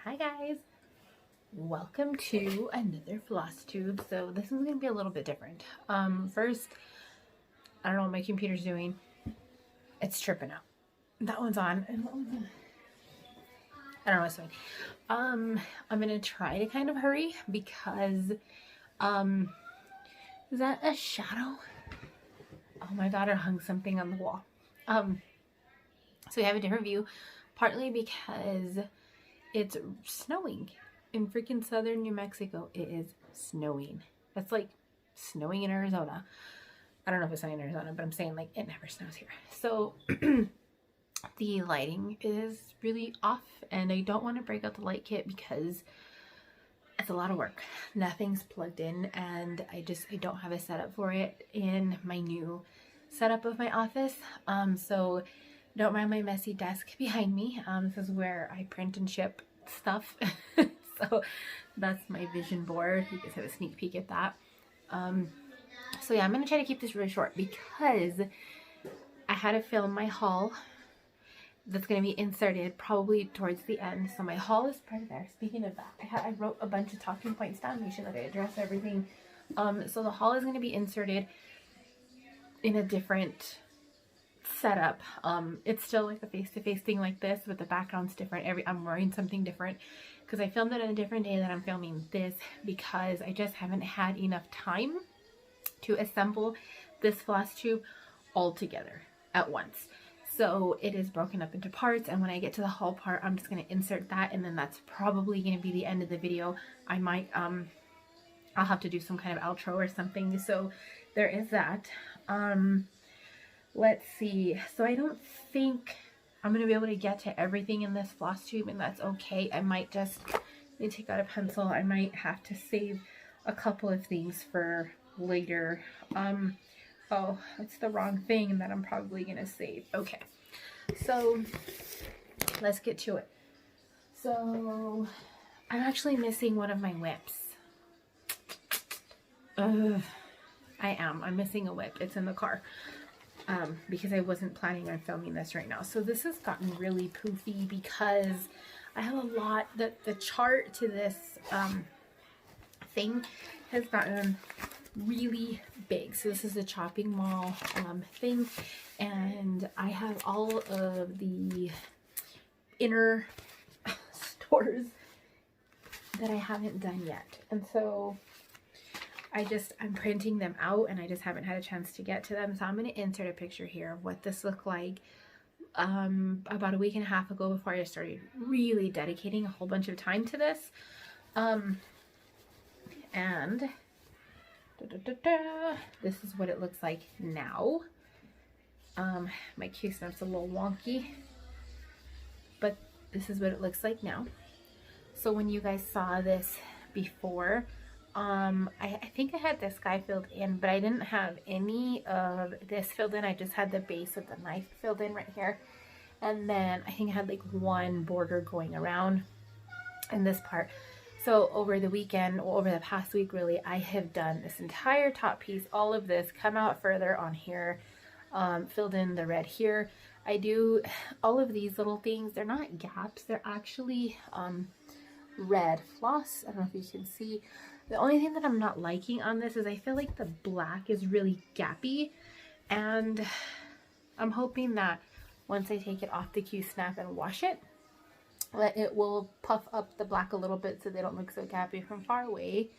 Hi guys, welcome to another Flosstube. So this is going to be a little bit different. First, I don't know what my computer's doing. It's tripping out. That one's on, and that one's on. I don't know what's doing. I'm gonna try to kind of hurry because, is that a shadow? Oh, my daughter hung something on the wall. So we have a different view, partly because it's snowing in freaking southern New Mexico. It is snowing. That's like snowing in Arizona. I don't know if it's snowing in Arizona, but I'm saying like it never snows here. So the lighting is really off, and I don't want to break out the light kit because it's a lot of work. Nothing's plugged in, and I don't have a setup for it in my new setup of my office. So don't mind my messy desk behind me. This is where I print and ship stuff. So that's my vision board. You guys have a sneak peek at that. So yeah, I'm gonna try to keep this really short because I had to film my haul that's going to be inserted probably towards the end. So my haul is part of there. Speaking of that, I wrote a bunch of talking points down, make sure that I address everything. So the haul is going to be inserted in a different setup. It's still like a face-to-face thing like this, but the background's different. I'm wearing something different because I filmed it on a different day that I'm filming this, because I just haven't had enough time to assemble this floss tube all together at once. So it is broken up into parts, and when I get to the haul part, I'm just going to insert that, and then that's probably going to be the end of the video. I might, I'll have to do some kind of outro or something. So there is that. Let's see. So I don't think I'm going to be able to get to everything in this floss tube, and that's okay. I might just, let me take out a pencil. I might have to save a couple of things for later. Oh, that's the wrong thing that I'm probably going to save. Okay, so let's get to it. So I'm actually missing one of my whips. I'm missing a whip. It's in the car because I wasn't planning on filming this right now. So this has gotten really poofy because I have a lot, the chart to this thing has gotten really big. So this is the chopping mall thing, and I have all of the inner stores that I haven't done yet, and so I'm printing them out, and I just haven't had a chance to get to them. So I'm going to insert a picture here of what this looked like about a week and a half ago, before I started really dedicating a whole bunch of time to this. And this is what it looks like now. My Q snap's a little wonky, but this is what it looks like now. So when you guys saw this before, I think I had this guy filled in, but I didn't have any of this filled in. I just had the base of the knife filled in right here, and then I think I had like one border going around in this part. So over the weekend, or over the past week really, I have done this entire top piece, all of this, come out further on here, filled in the red here. I do all of these little things. They're not gaps, they're actually red floss. I don't know if you can see. The only thing that I'm not liking on this is I feel like the black is really gappy, and I'm hoping that once I take it off the Q-snap and wash it, that it will puff up the black a little bit so they don't look so gappy. From far away,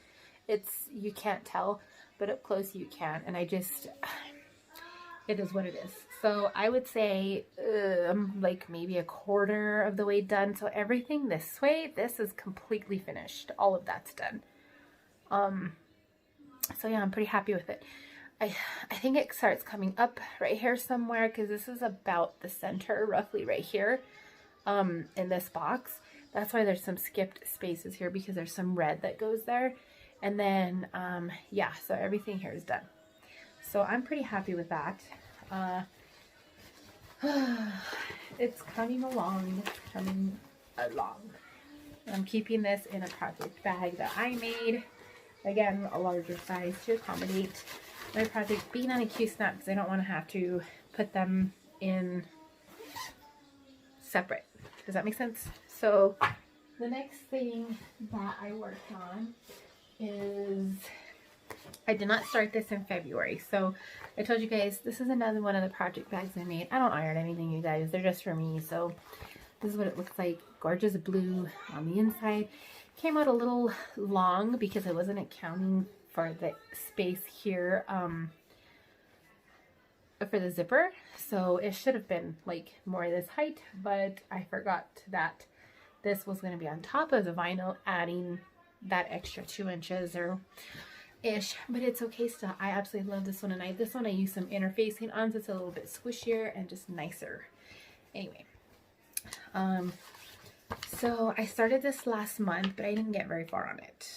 you can't tell, but up close you can, and it is what it is. So I would say I'm like maybe a quarter of the way done. So everything this way, this is completely finished. All of that's done. So yeah, I'm pretty happy with it. I think it starts coming up right here somewhere, because this is about the center, roughly right here. In this box. That's why there's some skipped spaces here, because there's some red that goes there. And then yeah, so everything here is done. So I'm pretty happy with that. It's coming along. I'm keeping this in a project bag that I made, again a larger size to accommodate my project being on a Q-snap, because I don't want to have to put them in separate. Does that make sense? So The next thing that I worked on is, I did not start this in February. So I told you guys, this is another one of the project bags I made. I don't iron anything, you guys. They're just for me. So this is what it looks like. Gorgeous blue on the inside. Came out a little long because I wasn't accounting for the space here for the zipper. So it should have been like more this height, but I forgot that this was going to be on top of the vinyl, adding that extra 2 inches or ish, but it's okay still. I absolutely love this one, and this one I use some interfacing on, so it's a little bit squishier and just nicer. Anyway, so I started this last month, but I didn't get very far on it.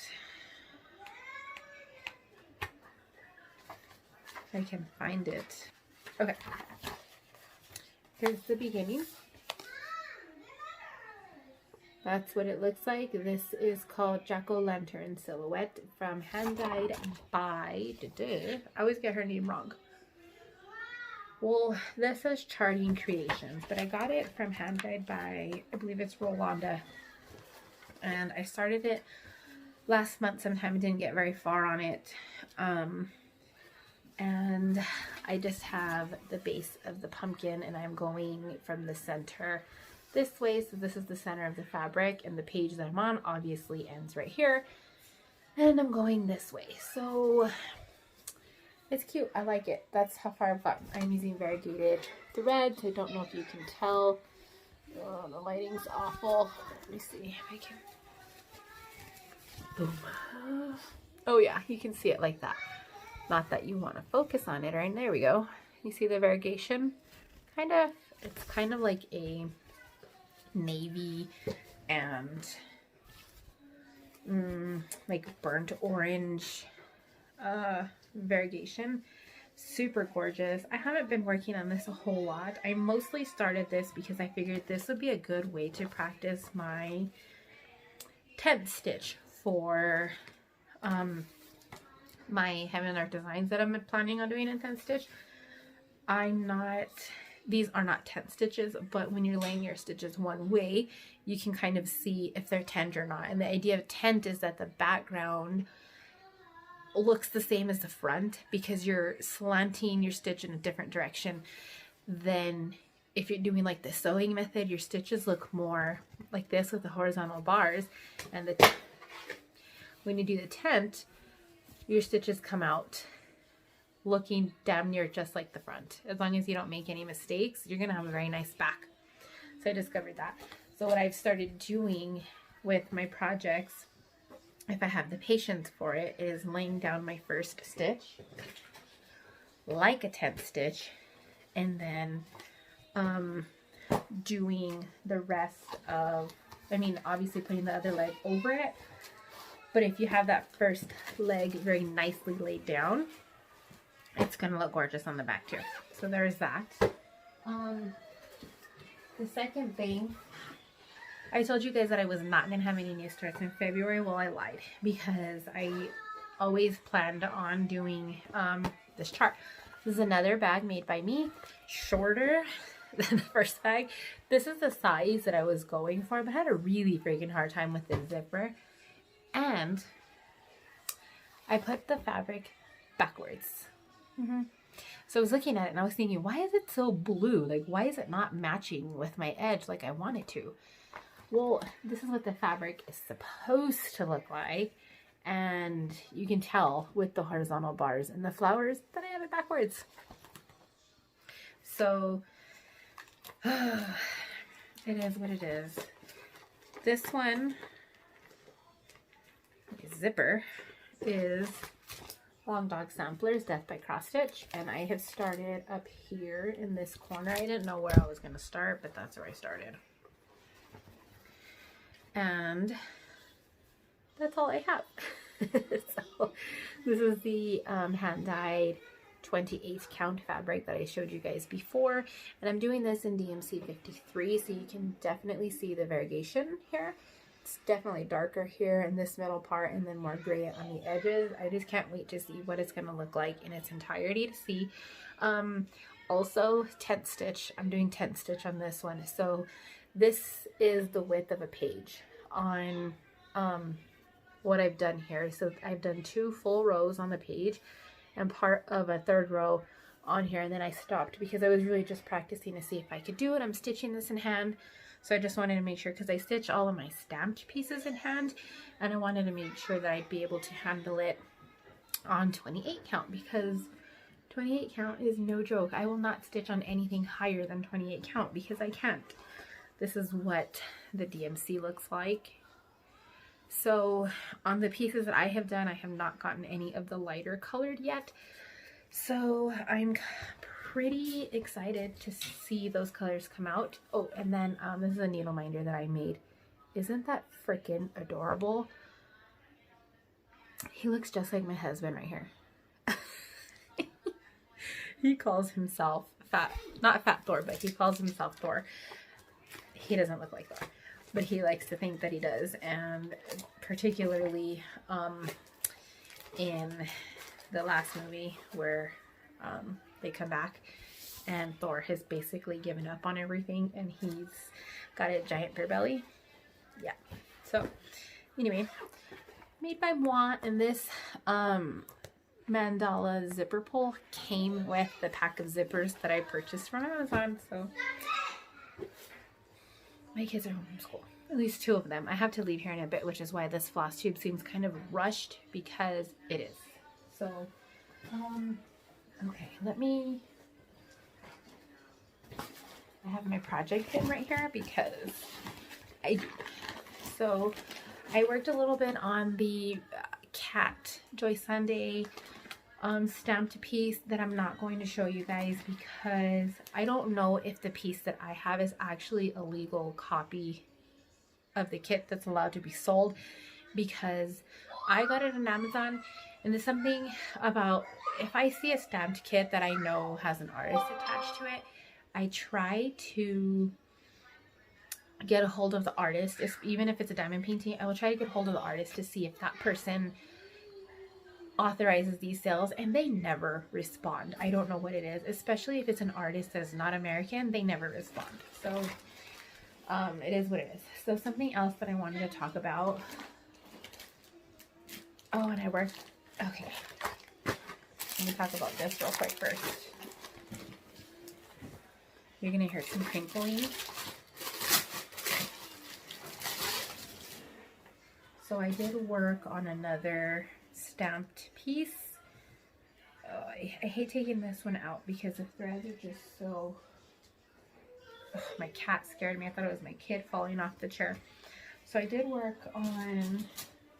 If I can find it. Okay, here's the beginning. That's what it looks like. This is called Jack-O-Lantern Silhouette from Hand Dyed by, I always get her name wrong. Well, this is Charting Creations, but I got it from Hand Dyed by, I believe it's Rolanda. And I started it last month sometime. I didn't get very far on it. And I just have the base of the pumpkin, and I'm going from the center this way. So this is the center of the fabric, and the page that I'm on obviously ends right here, and I'm going this way. So it's cute. I like it. That's how far I've gotten. I'm using variegated thread. I don't know if you can tell. Oh, the lighting's awful. Let me see if I can. Boom. Oh yeah, you can see it like that. Not that you want to focus on it, right? There we go. You see the variegation? It's kind of like a navy and like burnt orange variegation. Super gorgeous. I haven't been working on this a whole lot. I mostly started this because I figured this would be a good way to practice my tent stitch for my Heaven and Earth designs that I'm planning on doing in tent stitch. These are not tent stitches, but when you're laying your stitches one way, you can kind of see if they're tent or not. And the idea of tent is that the background looks the same as the front because you're slanting your stitch in a different direction than if you're doing like the sewing method. Your stitches look more like this with the horizontal bars, and when you do the tent, your stitches come out looking damn near just like the front. As long as you don't make any mistakes, you're gonna have a very nice back. So I discovered that. So what I've started doing with my projects, if I have the patience for it, is laying down my first stitch like a tent stitch, and then doing the rest of, obviously putting the other leg over it. But if you have that first leg very nicely laid down, it's going to look gorgeous on the back too. So there's that. The second thing, I told you guys that I was not going to have any new starts in February. Well, I lied, because I always planned on doing this chart. This is another bag made by me, shorter than the first bag. This is the size that I was going for, but I had a really freaking hard time with the zipper. And I put the fabric backwards. So I was looking at it and I was thinking, why is it so blue? Like, why is it not matching with my edge like I want it to? Well, this is what the fabric is supposed to look like. And you can tell with the horizontal bars and the flowers that I have it backwards. So it is what it is. This one, zipper, is Long Dog Samplers Death by Cross Stitch, and I have started up here in this corner. I didn't know where I was going to start, but that's where I started. And that's all I have. So this is the hand-dyed 28th count fabric that I showed you guys before, and I'm doing this in DMC 53, so you can definitely see the variegation here. It's definitely darker here in this middle part, and then more gray on the edges. I just can't wait to see what it's going to look like in its entirety to see. Also, tent stitch. I'm doing tent stitch on this one. So this is the width of a page on what I've done here. So I've done 2 full rows on the page and part of a 3rd row on here, and then I stopped because I was really just practicing to see if I could do it. I'm stitching this in hand, so I just wanted to make sure, because I stitch all of my stamped pieces in hand, and I wanted to make sure that I'd be able to handle it on 28 count, because 28 count is no joke. I will not stitch on anything higher than 28 count because I can't. This is what the DMC looks like. So on the pieces that I have done, I have not gotten any of the lighter colored yet. So I'm pretty excited to see those colors come out. Oh, and then this is a needle minder that I made. Isn't that freaking adorable? He looks just like my husband right here. He calls himself Fat, not Fat Thor, but he calls himself Thor. He doesn't look like Thor, but he likes to think that he does. And particularly in the last movie where they come back and Thor has basically given up on everything and he's got a giant beer belly. Yeah. So anyway, made by moi, and this mandala zipper pull came with the pack of zippers that I purchased from Amazon. So my kids are home from school, at least 2 of them. I have to leave here in a bit, which is why this floss tube seems kind of rushed, because it is. So okay, I have my project pin right here because so I worked a little bit on the cat Joy Sunday stamped piece that I'm not going to show you guys, because I don't know if the piece that I have is actually a legal copy of the kit that's allowed to be sold, because I got it on Amazon, and there's something about, if I see a stamped kit that I know has an artist attached to it, I try to get a hold of the artist. Even if it's a diamond painting, I will try to get a hold of the artist to see if that person authorizes these sales, and they never respond. I don't know what it is, especially if it's an artist that is not American. They never respond. So it is what it is. So something else that I wanted to talk about. Oh, and I worked. Okay, let me talk about this real quick first. You're gonna hear some crinkling. So I did work on another stamped piece. Oh, I hate taking this one out because the threads are just so... Ugh, my cat scared me. I thought it was my kid falling off the chair. So I did work on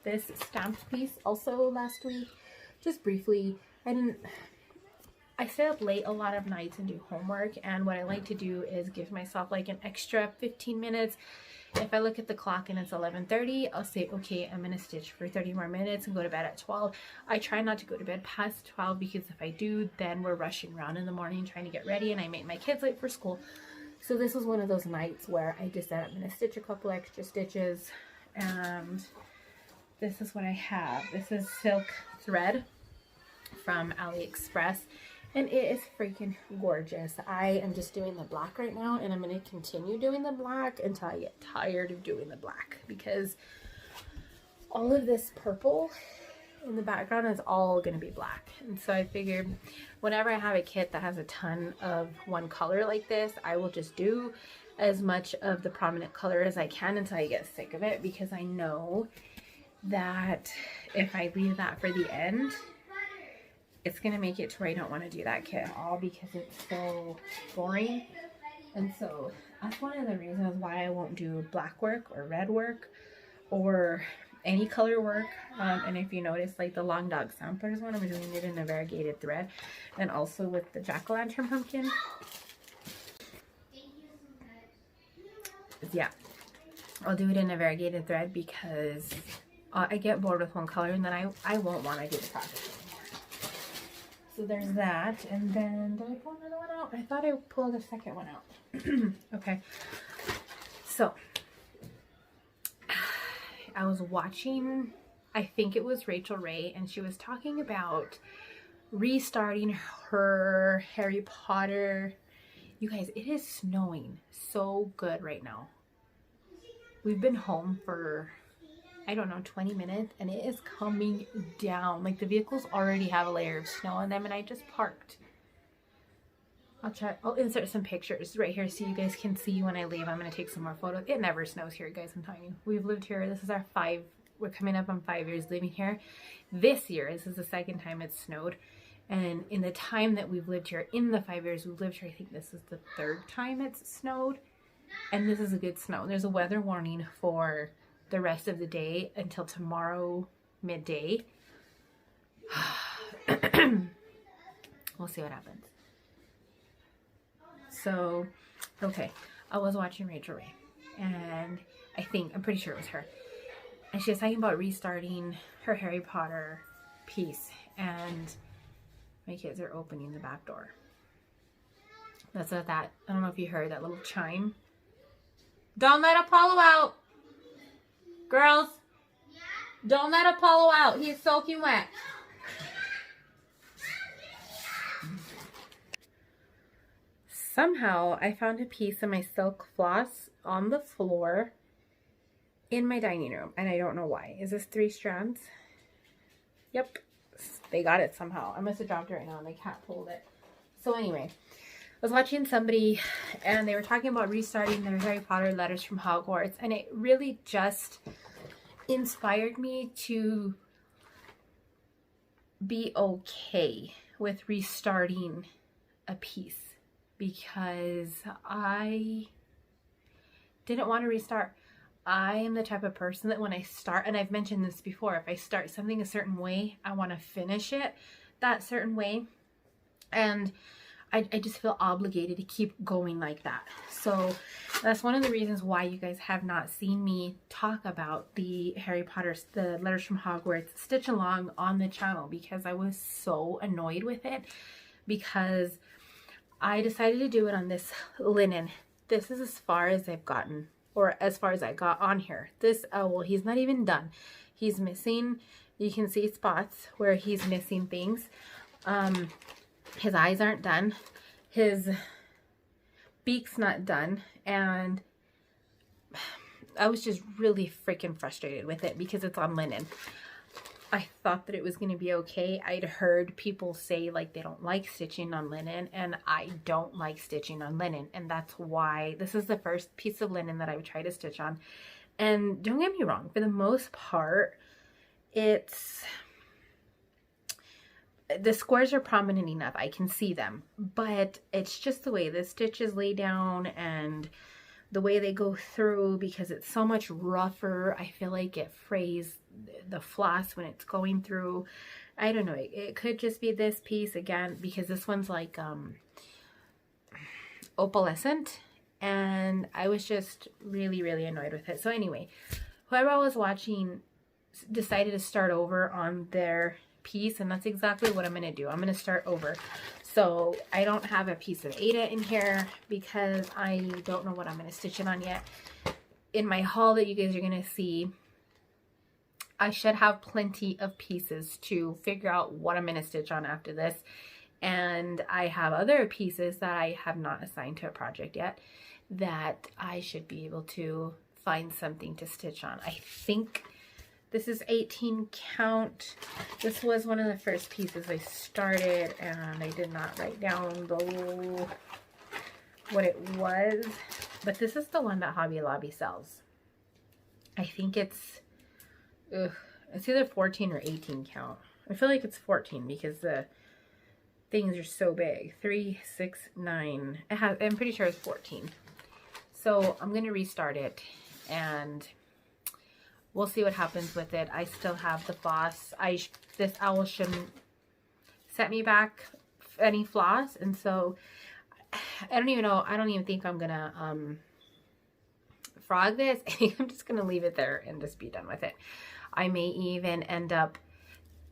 this stamped piece also last week, just briefly. I stay up late a lot of nights and do homework, and what I like to do is give myself like an extra 15 minutes. If I look at the clock and it's 11:30, I'll say, okay, I'm going to stitch for 30 more minutes and go to bed at 12. I try not to go to bed past 12, because if I do, then we're rushing around in the morning trying to get ready, and I make my kids late for school. So this was one of those nights where I just said I'm going to stitch a couple extra stitches, and this is what I have. This is silk thread from AliExpress. And it is freaking gorgeous. I am just doing the black right now, and I'm going to continue doing the black until I get tired of doing the black, because all of this purple in the background is all going to be black. And so I figured whenever I have a kit that has a ton of one color like this, I will just do as much of the prominent color as I can until I get sick of it, because I know that if I leave that for the end, it's going to make it to where I don't want to do that kit at all, because it's so boring. And so that's one of the reasons why I won't do black work or red work or any color work. And if you notice, like the Long Dog Samplers one, I'm doing it in a variegated thread, and also with the jack-o'-lantern pumpkin. Yeah, I'll do it in a variegated thread, because I get bored with one color, and then I won't want to do the project anymore. So there's that, and then did I pull another one out? I thought I pulled the second one out. Okay, so I was watching, I think it was Rachel Ray, and she was talking about restarting her Harry Potter. You guys, it is snowing so good right now. we've been home for, I don't know, 20 minutes, and it is coming down. Like, the vehicles already have a layer of snow on them, and I just parked. I'll insert some pictures right here so you guys can see when I leave. I'm going to take some more photos. It never snows here, guys, I'm telling you. We've lived here. This is we're coming up on 5 years living here. This year, this is the second time it's snowed. And in the time that we've lived here, in the 5 years we've lived here, I think this is the third time it's snowed. And this is a good snow. There's a weather warning for the rest of the day until tomorrow midday. We'll see what happens. So, okay, I was watching Rachel Ray, and I'm pretty sure it was her, and she was talking about restarting her Harry Potter piece, and my kids are opening the back door. That's what I don't know if you heard that little chime. Don't let Apollo out! Girls! Don't let Apollo out! He's soaking wet! Somehow, I found a piece of my silk floss on the floor in my dining room, and I don't know why. Is this 3 strands? Yep. They got it somehow. I must have dropped it right now, and they can't hold it. So anyway, I was watching somebody, and they were talking about restarting their Harry Potter Letters from Hogwarts, and it really just inspired me to be okay with restarting a piece. Because I didn't want to restart. I am the type of person that when I start, and I've mentioned this before, if I start something a certain way, I want to finish it that certain way. And I just feel obligated to keep going like that. So that's one of the reasons why you guys have not seen me talk about the Harry Potter, the Letters from Hogwarts stitch along on the channel, because I was so annoyed with it, because I decided to do it on this linen. This is as far as I've gotten, or as far as I got on here. This owl, he's not even done. He's missing, you can see spots where he's missing things. His eyes aren't done. His beak's not done. And I was just really freaking frustrated with it because it's on linen. I thought that it was going to be okay. I'd heard people say like they don't like stitching on linen, and I don't like stitching on linen, and that's why this is the first piece of linen that I would try to stitch on. And don't get me wrong, for the most part, the squares are prominent enough. I can see them, but it's just the way the stitches lay down and the way they go through, because it's so much rougher. I feel like it frays the floss when it's going through. I don't know. It could just be this piece again, because this one's like opalescent, and I was just really, really annoyed with it. So anyway, whoever I was watching decided to start over on their piece, and that's exactly what I'm going to do. I'm going to start over. So I don't have a piece of Ada in here because I don't know what I'm going to stitch it on yet. In my haul that you guys are going to see, I should have plenty of pieces to figure out what I'm going to stitch on after this. And I have other pieces that I have not assigned to a project yet that I should be able to find something to stitch on. I think this is 18 count. This was one of the first pieces I started, and I did not write down below what it was. But this is the one that Hobby Lobby sells. I think it's either 14 or 18 count. I feel like it's 14 because the things are so big. 3, 6, 9. I'm pretty sure it's 14. So I'm going to restart it, and we'll see what happens with it. I still have the floss. This owl shouldn't set me back any floss, and so I don't even know. I don't even think I'm gonna frog this. I think I'm just gonna leave it there and just be done with it. I may even end up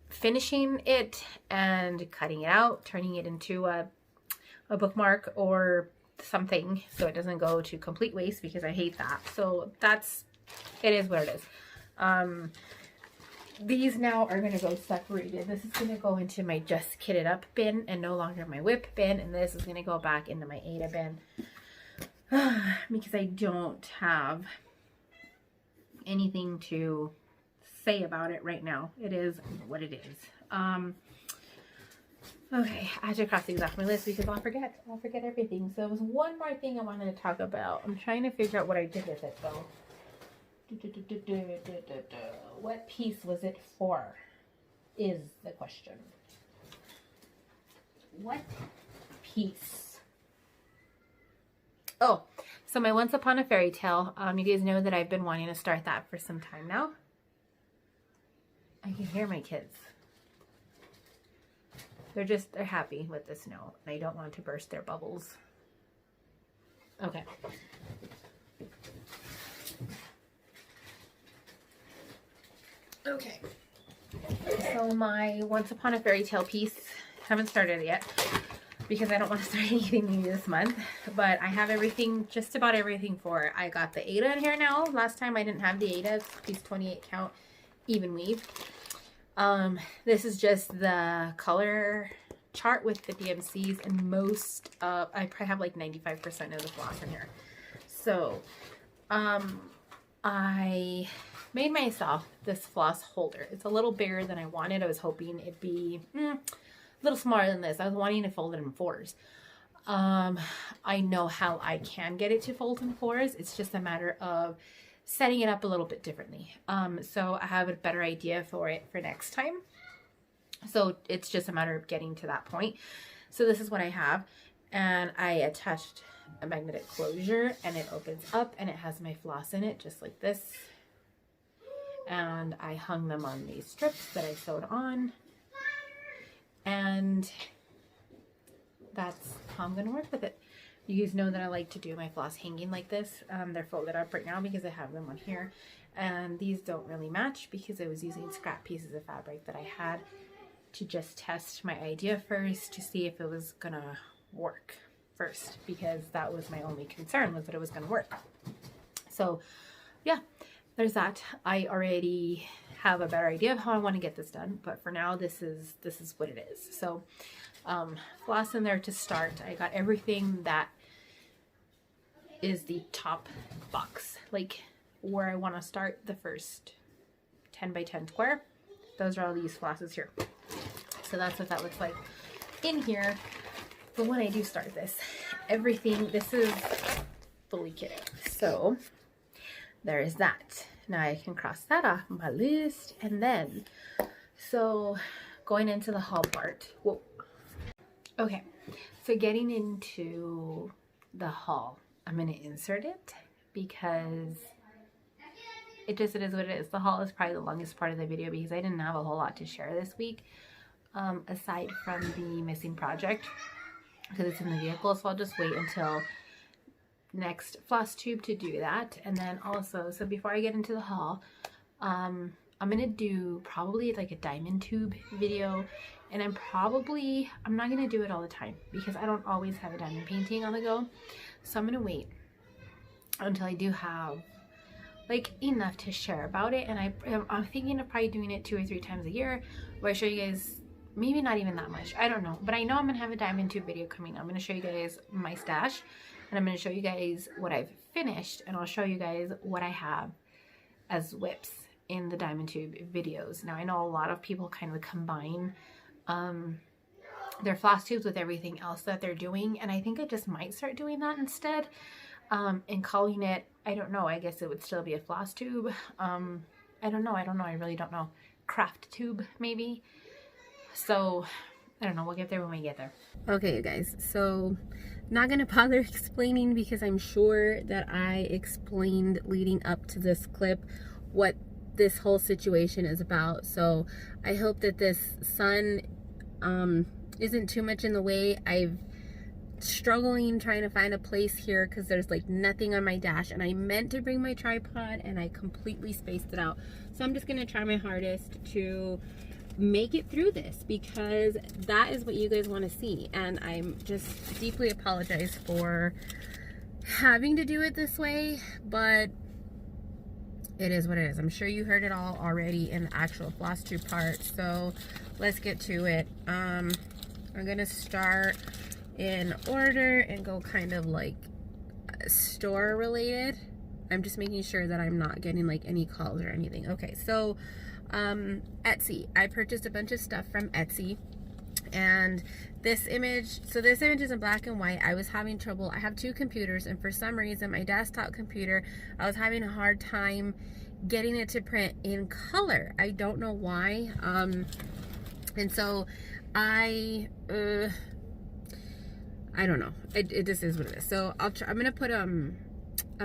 finishing it and cutting it out, turning it into a bookmark or something, so it doesn't go to complete waste, because I hate that. So it is what it is. These now are going to go separated. This is going to go into my just kitted up bin and no longer my whip bin, and this is going to go back into my Ada bin because I don't have anything to say about it right now. It is what it is. Okay, I have to cross these off my list because I'll forget everything. So there was one more thing I wanted to talk about. I'm trying to figure out what I did with it though. What piece was it for is the question. What piece? Oh, so my Once Upon a Fairy Tale. You guys know that I've been wanting to start that for some time now. I can hear my kids. They're happy with the snow. And I don't want to burst their bubbles. Okay. Okay. So my Once Upon a Fairy Tale piece, haven't started it yet because I don't want to start anything new this month. But I have everything, just about everything for it. I got the Ada in here now. Last time I didn't have the Ada. It's piece 28 count, even weave. This is just the color chart with the DMCs, and most I probably have like 95% of the floss in here. So I made myself this floss holder. It's a little bigger than I wanted. I was hoping it'd be a little smaller than this. I was wanting to fold it in 4s. I know how I can get it to fold in 4s. It's just a matter of setting it up a little bit differently. So I have a better idea for it for next time. So it's just a matter of getting to that point. So this is what I have. And I attached a magnetic closure and it opens up and it has my floss in it just like this. And I hung them on these strips that I sewed on. And that's how I'm going to work with it. You guys know that I like to do my floss hanging like this. They're folded up right now because I have them on here. And these don't really match because I was using scrap pieces of fabric that I had to just test my idea first to see if it was going to work first. Because that was my only concern, was that it was going to work. So yeah, there's that. I already have a better idea of how I want to get this done. But for now, this is what it is. So floss in there to start. I got everything that is the top box, like where I want to start the first 10 by 10 square. Those are all these flosses here. So that's what that looks like in here. But when I do start this, everything, this is fully kitted. So there is that. Now I can cross that off my list. And then, so going into the haul part. Whoa. Okay, so getting into the haul, I'm going to insert it because it is what it is. The haul is probably the longest part of the video because I didn't have a whole lot to share this week, aside from the missing project because it's in the vehicle. So I'll just wait until next Flosstube to do that. And then also, so before I get into the haul, I'm going to do probably like a diamond tube video. And I'm not going to do it all the time because I don't always have a diamond painting on the go. So I'm going to wait until I do have like enough to share about it. And I'm thinking of probably doing it 2 or 3 times a year where I show you guys, maybe not even that much. I don't know. But I know I'm going to have a diamond tube video coming. I'm going to show you guys my stash. And I'm going to show you guys what I've finished. And I'll show you guys what I have as whips in the diamond tube videos. Now I know a lot of people kind of combine their floss tubes with everything else that they're doing, and I think I just might start doing that instead, and calling it, I don't know, I guess it would still be a floss tube. I don't know, I really don't know, craft tube maybe. So I don't know, we'll get there when we get there. Okay, you guys, so not gonna bother explaining because I'm sure that I explained leading up to this clip what this whole situation is about. So I hope that this sun isn't too much in the way. I've struggling trying to find a place here because there's like nothing on my dash, and I meant to bring my tripod and I completely spaced it out. So I'm just gonna try my hardest to make it through this because that is what you guys want to see, and I'm just deeply apologize for having to do it this way, but it is what it is. I'm sure you heard it all already in the actual floss tube part, so let's get to it. I'm gonna start in order and go kind of like store related. I'm just making sure that I'm not getting like any calls or anything. Okay, so Etsy. I purchased a bunch of stuff from Etsy. And this image is in black and white. I was having trouble. I have two computers, and for some reason my desktop computer, I was having a hard time getting it to print in color. I don't know why. And so I don't know. It just is what it is. So I'm gonna put a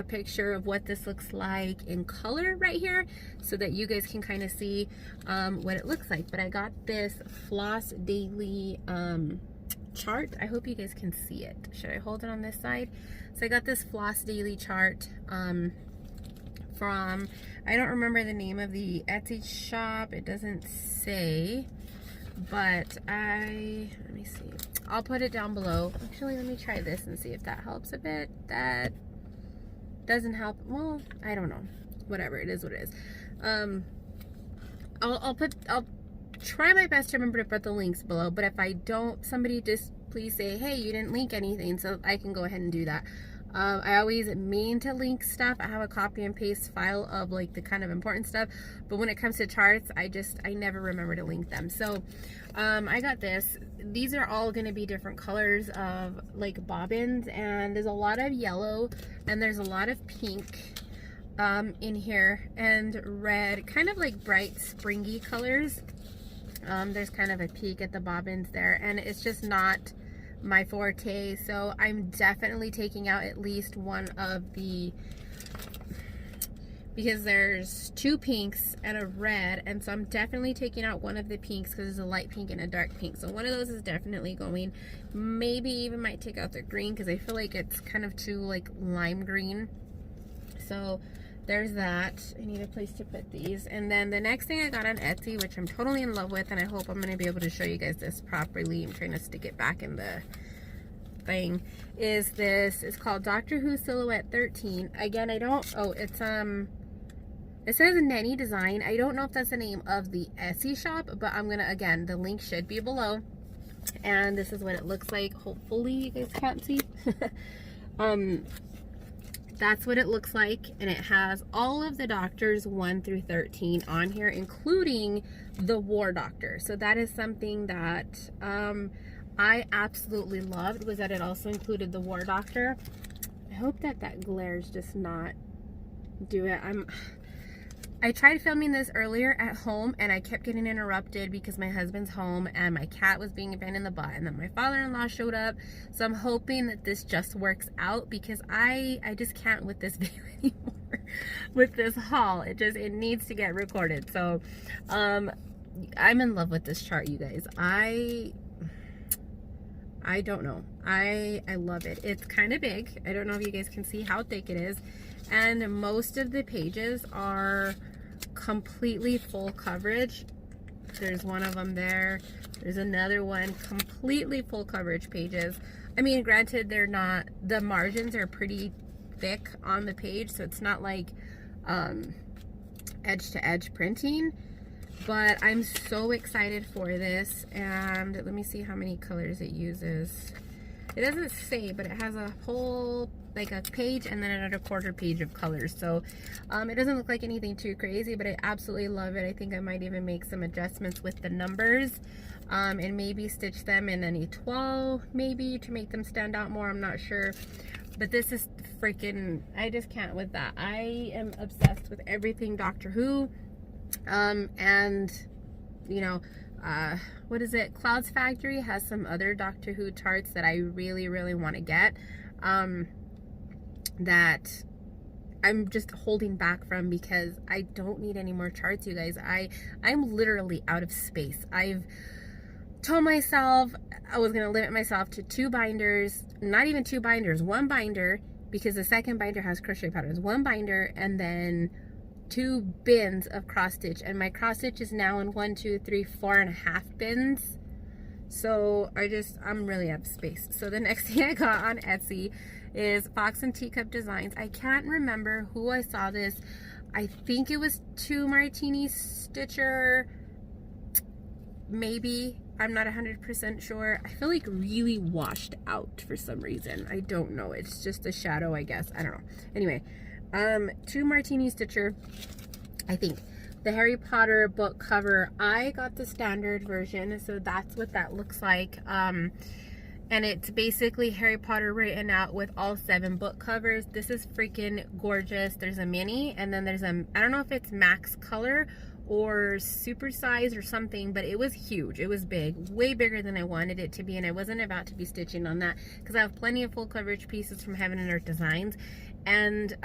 picture of what this looks like in color right here so that you guys can kind of see what it looks like. But I got this Floss Daily chart. I hope you guys can see it. Should I hold it on this side? So I got this Floss Daily chart from, I don't remember the name of the Etsy shop. It doesn't say, but let me see. I'll put it down below. Actually, let me try this and see if that helps a bit. That doesn't help. Well, I don't know. Whatever, it is what it is. I'll try my best to remember to put the links below, but if I don't, somebody just please say, hey, you didn't link anything, so I can go ahead and do that. I always mean to link stuff. I have a copy and paste file of like the kind of important stuff, but when it comes to charts, I never remember to link them. So I got this. These are all going to be different colors of like bobbins, and there's a lot of yellow and there's a lot of pink in here, and red, kind of like bright springy colors. There's kind of a peak at the bobbins there, and it's just not my forte, so I'm definitely taking out at least one of the, because there's two pinks and a red, and so I'm definitely taking out one of the pinks because there's a light pink and a dark pink, so one of those is definitely going. Maybe even might take out the green because I feel like it's kind of too like lime green. So there's that. I need a place to put these. And then the next thing I got on Etsy, which I'm totally in love with, and I hope I'm going to be able to show you guys this properly. I'm trying to stick it back in the thing. Is this? It's called Doctor Who Silhouette 13. Again, I don't. Oh, it's it says Nanny Design. I don't know if that's the name of the Etsy shop, but I'm gonna, again, the link should be below. And this is what it looks like. Hopefully you guys can't see. That's what it looks like, and it has all of the doctors 1 through 13 on here, including the War Doctor. So that is something that I absolutely loved, was that it also included the War Doctor. I hope that glares just not do it. I tried filming this earlier at home, and I kept getting interrupted because my husband's home and my cat was being a pain in the butt, and then my father-in-law showed up. So I'm hoping that this just works out, because I just can't with this video anymore with this haul. It needs to get recorded. So I'm in love with this chart, you guys. I don't know. I love it. It's kind of big. I don't know if you guys can see how thick it is, and most of the pages are completely full coverage. There's one of them there. There's another one, completely full coverage pages. I mean, granted, they're not, the margins are pretty thick on the page, so it's not like edge to edge printing, but I'm so excited for this. And let me see how many colors it uses. It doesn't say, but it has a whole, like a page and then another quarter page of colors. So it doesn't look like anything too crazy, but I absolutely love it. I think I might even make some adjustments with the numbers and maybe stitch them in an étoile maybe to make them stand out more. I'm not sure, but this is freaking, I just can't with that. I am obsessed with everything Doctor Who. And you know, what is it? Clouds Factory has some other Doctor Who charts that I really, really want to get. That I'm just holding back from because I don't need any more charts, you guys. I'm literally out of space. I've told myself I was going to limit myself to 2 binders, not even 2 binders, 1 binder, because the second binder has crochet patterns, 1 binder, and then 2 bins of cross stitch, and my cross stitch is now in 1, 2, 3, 4.5 bins. So I'm really out of space. So the next thing I got on Etsy is Fox and Teacup Designs. I can't remember who I saw this. I think it was 2 Martini Stitcher, maybe. I'm not 100% sure. I feel like really washed out for some reason. I don't know. It's just a shadow, I guess. I don't know. Anyway, 2 Martini Stitcher, I think. The Harry Potter book cover, I got the standard version, so that's what that looks like. And it's basically Harry Potter written out with all 7 book covers. This is freaking gorgeous. There's a mini, and then there's a, I don't know if it's max color or super size or something, but it was huge. It was big, way bigger than I wanted it to be, and I wasn't about to be stitching on that because I have plenty of full coverage pieces from Heaven and Earth Designs. And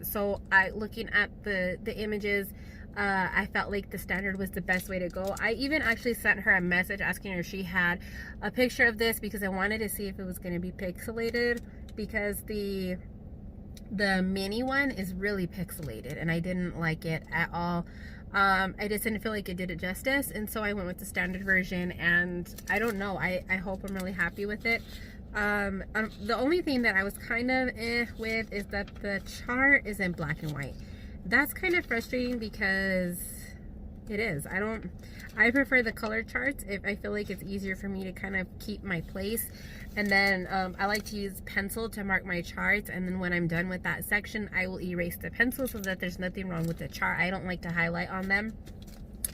so looking at the images, I felt like the standard was the best way to go. I even actually sent her a message asking her if she had a picture of this because I wanted to see if it was going to be pixelated, because the mini one is really pixelated and I didn't like it at all. I just didn't feel like it did it justice, and so I went with the standard version, and I don't know, I hope I'm really happy with it. The only thing that I was kind of with is that the chart is in black and white. That's kind of frustrating because it is. I prefer the color charts if I feel like it's easier for me to kind of keep my place. And then I like to use pencil to mark my charts, and then when I'm done with that section, I will erase the pencil so that there's nothing wrong with the chart. I don't like to highlight on them.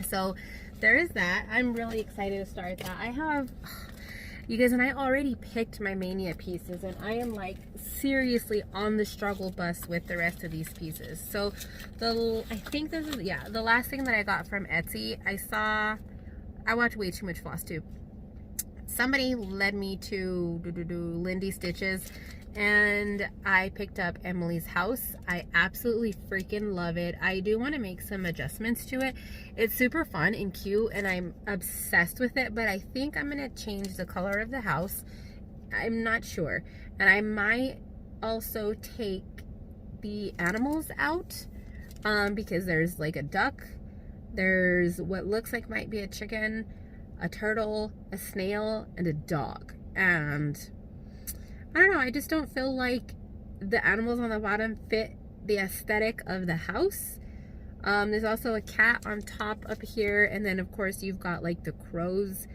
So there is that. I'm really excited to start that. I have, you guys, and I already picked my Mania pieces, and I am like seriously on the struggle bus with the rest of these pieces. So I think this is, yeah, the last thing that I got from Etsy, I watch way too much Flosstube. Somebody led me to Lindy Stitches, and I picked up Emily's House. I absolutely freaking love it. I do want to make some adjustments to it. It's super fun and cute, and I'm obsessed with it, but I think I'm going to change the color of the house. I'm not sure. And I might also take the animals out, because there's like a duck, there's what looks like might be a chicken, a turtle, a snail, and a dog. And I don't know, I just don't feel like the animals on the bottom fit the aesthetic of the house. There's also a cat on top up here, and then of course you've got like the crows.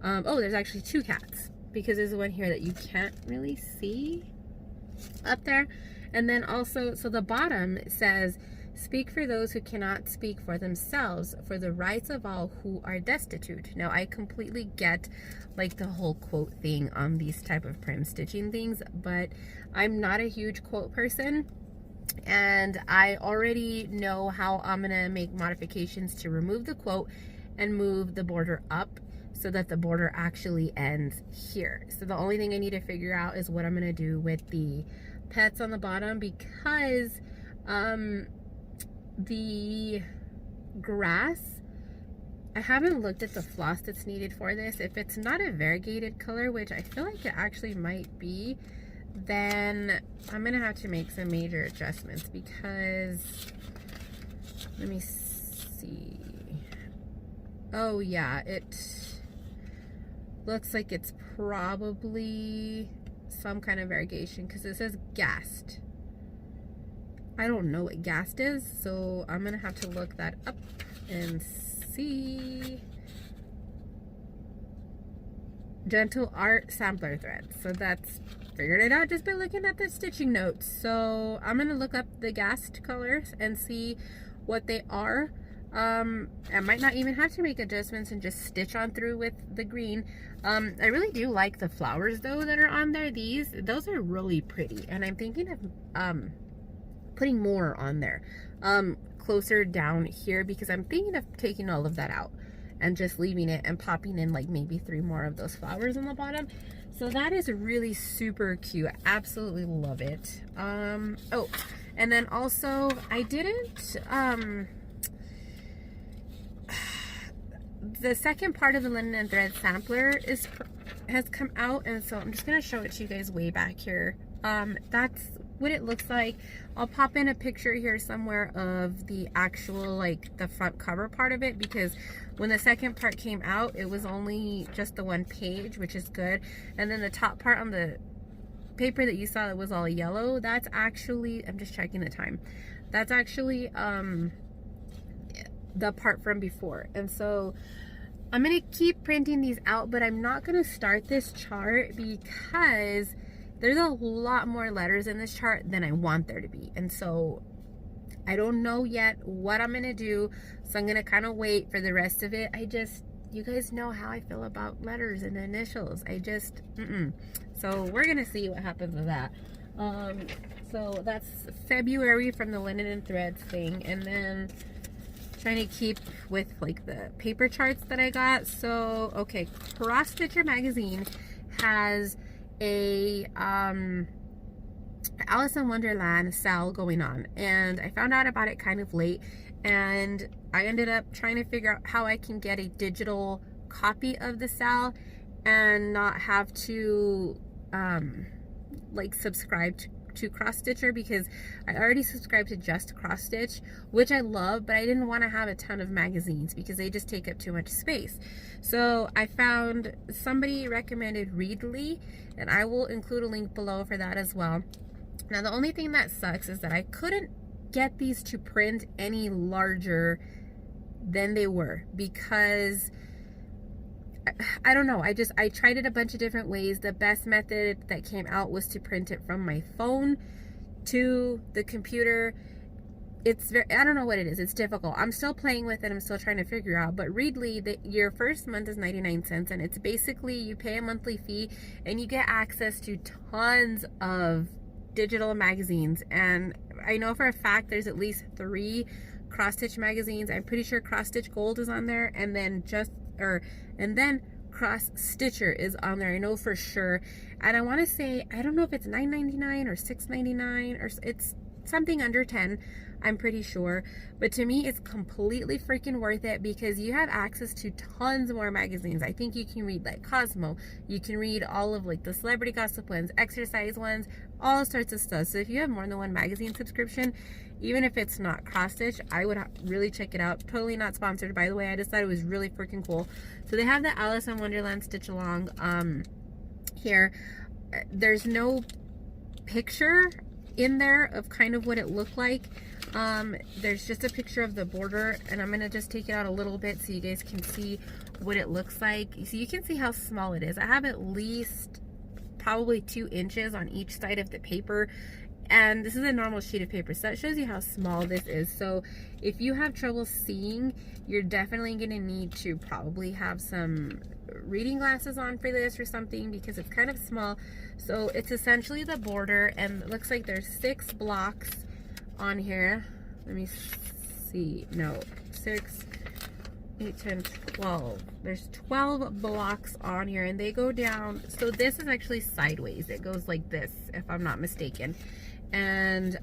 Oh, there's actually 2 cats, because there's one here that you can't really see up there. And then also, so the bottom says, "Speak for those who cannot speak for themselves, for the rights of all who are destitute." Now, I completely get like the whole quote thing on these type of prim stitching things, but I'm not a huge quote person, and I already know how I'm gonna make modifications to remove the quote and move the border up so that the border actually ends here. So the only thing I need to figure out is what I'm gonna do with the pets on the bottom, because the grass, I haven't looked at the floss that's needed for this. If it's not a variegated color, which I feel like it actually might be, then I'm gonna have to make some major adjustments, because let me see. Oh yeah, it looks like it's probably some kind of variegation, because it says gassed. I don't know what gassed is, so I'm gonna have to look that up and see. Gentle Art Sampler Thread. So that's, figured it out just by looking at the stitching notes. So I'm gonna look up the gassed colors and see what they are. I might not even have to make adjustments and just stitch on through with the green. I really do like the flowers though that are on there. Those are really pretty, and I'm thinking of putting more on there closer down here, because I'm thinking of taking all of that out and just leaving it and popping in like maybe 3 more of those flowers on the bottom. So that is really super cute. I absolutely love it. Oh, and then also I didn't the second part of the linen and thread sampler has come out, and so I'm just gonna show it to you guys way back here. That's what it looks like. I'll pop in a picture here somewhere of the actual, like the front cover part of it, because when the second part came out, it was only just the 1 page, which is good. And then the top part on the paper that you saw that was all yellow, that's actually, I'm just checking the time, that's actually the part from before. And so I'm gonna keep printing these out, but I'm not gonna start this chart because there's a lot more letters in this chart than I want there to be. And so I don't know yet what I'm gonna do, so I'm gonna kind of wait for the rest of it. You guys know how I feel about letters and initials. So we're gonna see what happens with that. So that's February from the linen and threads thing, and then trying to keep with like the paper charts that I got. So okay, Cross Stitcher magazine has a Alice in Wonderland sale going on, and I found out about it kind of late, and I ended up trying to figure out how I can get a digital copy of the sale and not have to like subscribe to Cross Stitcher, because I already subscribed to just Cross Stitch, which I love, but I didn't want to have a ton of magazines because they just take up too much space. So I found somebody recommended Readly, and I will include a link below for that as well. Now the only thing that sucks is that I couldn't get these to print any larger than they were, because I don't know, I tried it a bunch of different ways. The best method that came out was to print it from my phone to the computer. It's very, I don't know what it is, it's difficult. I'm still playing with it, I'm still trying to figure out. But Readly, your first month is 99 cents, and it's basically you pay a monthly fee and you get access to tons of digital magazines. And I know for a fact there's at least 3 Cross Stitch magazines. I'm pretty sure Cross Stitch Gold is on there, and then Cross Stitcher is on there, I know for sure. And I want to say, I don't know if it's $9.99 or $6.99, or it's something under 10, I'm pretty sure. But to me, it's completely freaking worth it, because you have access to tons more magazines. I think you can read like Cosmo, you can read all of like the celebrity gossip ones, exercise ones, all sorts of stuff. So if you have more than one magazine subscription, even if it's not Cross Stitch, I would really check it out. Totally not sponsored, by the way. I just thought it was really freaking cool. So they have the Alice in Wonderland stitch along here. There's no picture in there of kind of what it looked like. There's just a picture of the border, and I'm gonna just take it out a little bit so you guys can see what it looks like. So you can see how small it is. I have at least probably 2 inches on each side of the paper, and this is a normal sheet of paper, so that shows you how small this is. So if you have trouble seeing, you're definitely gonna need to probably have some reading glasses on for this or something, because it's kind of small. So it's essentially the border, and it looks like there's 6 blocks on here. Let me see. No, 6, 8, 10, 12. There's 12 blocks on here, and they go down. So this is actually sideways. It goes like this, if I'm not mistaken. And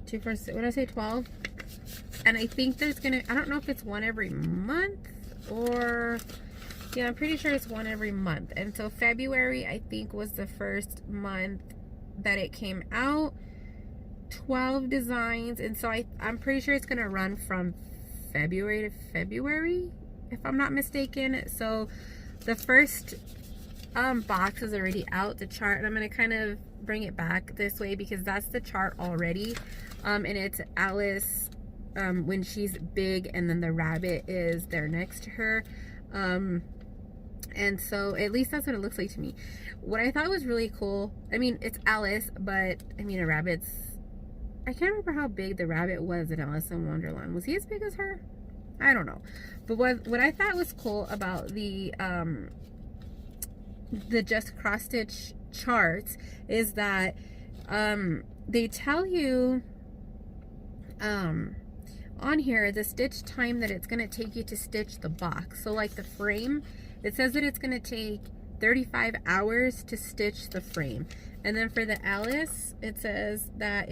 2, 4, 6, what did I say, 12? And I think there's gonna, I don't know if it's one every month, or yeah, I'm pretty sure it's one every month. And so February, I think, was the first month that it came out. 12 designs, and so I'm pretty sure it's gonna run from February to February, if I'm not mistaken. So the first box is already out, the chart, and I'm gonna kind of bring it back this way because that's the chart already. And it's Alice when she's big, and then the rabbit is there next to her. And so at least that's what it looks like to me. What I thought was really cool, I mean, it's Alice, but I mean, a rabbit's, I can't remember how big the rabbit was in Alice in Wonderland. Was he as big as her? I don't know. But what I thought was cool about the just cross stitch charts is that they tell you on here the stitch time that it's going to take you to stitch the box. So like the frame, it says that it's going to take 35 hours to stitch the frame. And then for the Alice, it says that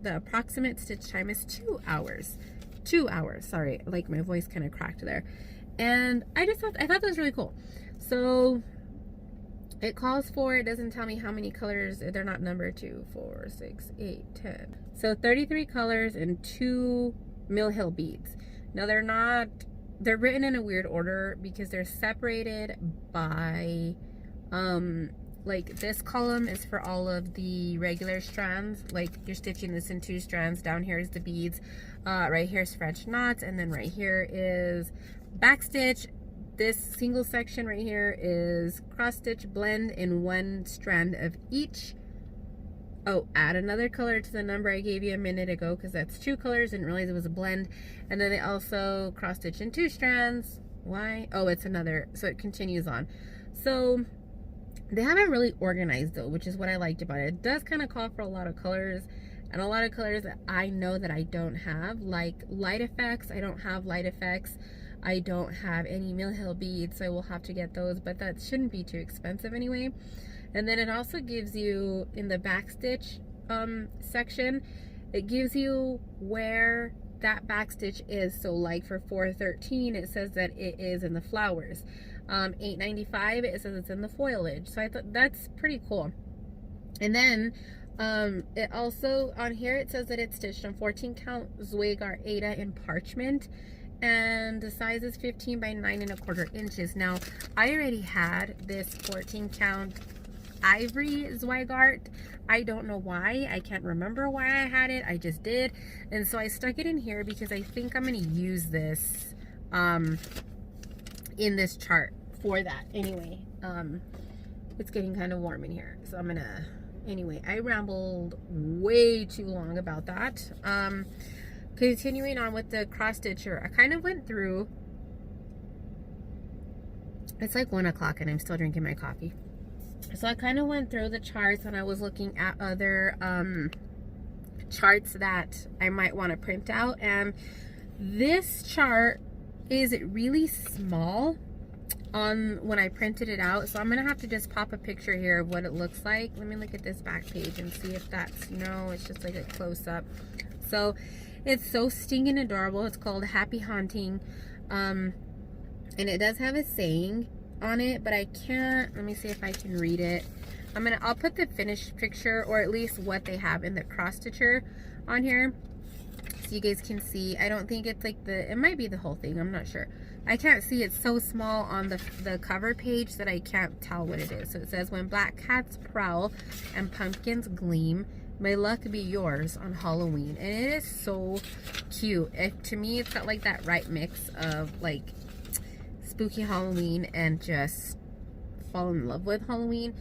the approximate stitch time is 2 hours. 2 hours, sorry, like my voice kind of cracked there. And I thought that was really cool. So it calls for, it doesn't tell me how many colors, they're not numbered, 2, 4, 6, 8, 10. So 33 colors and 2 Mill Hill beads. Now they're written in a weird order because they're separated by, like this column is for all of the regular strands, like you're stitching this in 2 strands. Down here is the beads, right here is French knots, and then right here is back stitch. This single section right here is cross stitch blend in 1 strand of each oh, add another color to the number I gave you a minute ago, because that's 2 colors. Didn't realize it was a blend. And then they also cross stitch in 2 strands. Why? Oh, it's another, so it continues on. So they haven't really organized though, which is what I liked about it. It does kind of call for a lot of colors, and a lot of colors that I know that I don't have, like light effects. I don't have light effects. I don't have any Mill Hill beads, so I will have to get those, but that shouldn't be too expensive anyway. And then it also gives you, in the backstitch section, it gives you where that backstitch is. So like for 413, it says that it is in the flowers. 895, it says it's in the foliage. So I thought that's pretty cool. And then it also, on here, it says that it's stitched on 14 count Zweigart Ada in parchment, and the size is 15 by 9¼ inches. Now, I already had this 14 count ivory Zweigart. I don't know why. I can't remember why I had it. I just did. And so I stuck it in here because I think I'm going to use this in this chart for that. Anyway, it's getting kind of warm in here. So I'm going to... Anyway, I rambled way too long about that. Continuing on with the cross stitcher, I kind of went through. It's like 1 o'clock and I'm still drinking my coffee. So I kind of went through the charts, and I was looking at other charts that I might want to print out. And this chart is really small on when I printed it out, so I'm gonna have to just pop a picture here of what it looks like. Let me look at this back page and see if that's, no, it's just like a close-up. So it's so stinking adorable. It's called Happy Haunting, and it does have a saying on it, but I can't, let me see if I can read it. I'll put the finished picture, or at least what they have in the cross stitcher on here, so you guys can see. I don't think it's like it might be the whole thing, I'm not sure. I can't see, it's so small on the cover page that I can't tell what it is. So it says, when black cats prowl and pumpkins gleam, may luck be yours on Halloween. And it is so cute. To me, it's got like that right mix of like spooky Halloween and just fall in love with Halloween.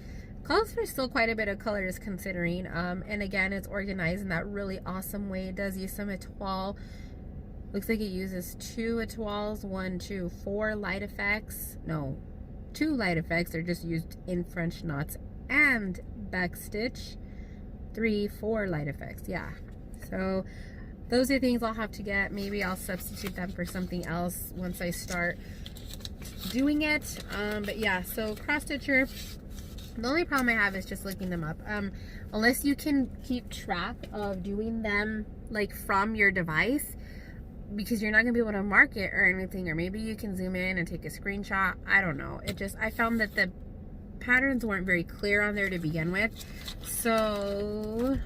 Calls for still quite a bit of colors considering. And again, it's organized in that really awesome way. It does use some etoile. Looks like it uses 2 etoiles, 1, 2, 4 light effects. No, 2 light effects. They're just used in French knots and backstitch. 3, 4 light effects. Yeah. So those are things I'll have to get. Maybe I'll substitute them for something else once I start doing it. But yeah, so cross stitcher. The only problem I have is just looking them up. Unless you can keep track of doing them like from your device, because you're not gonna be able to mark it or anything, or maybe you can zoom in and take a screenshot. I don't know. I found that the patterns weren't very clear on there to begin with. So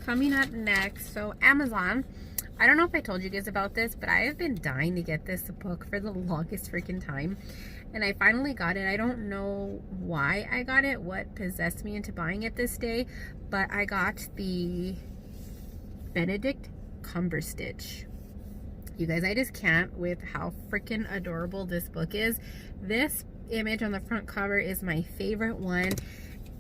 coming up next, so Amazon. I don't know if I told you guys about this, but I have been dying to get this book for the longest freaking time. And I finally got it. I don't know why I got it, what possessed me into buying it this day, but I got the Benedict Cumberstitch. You guys, I just can't with how freaking adorable this book is. This image on the front cover is my favorite one,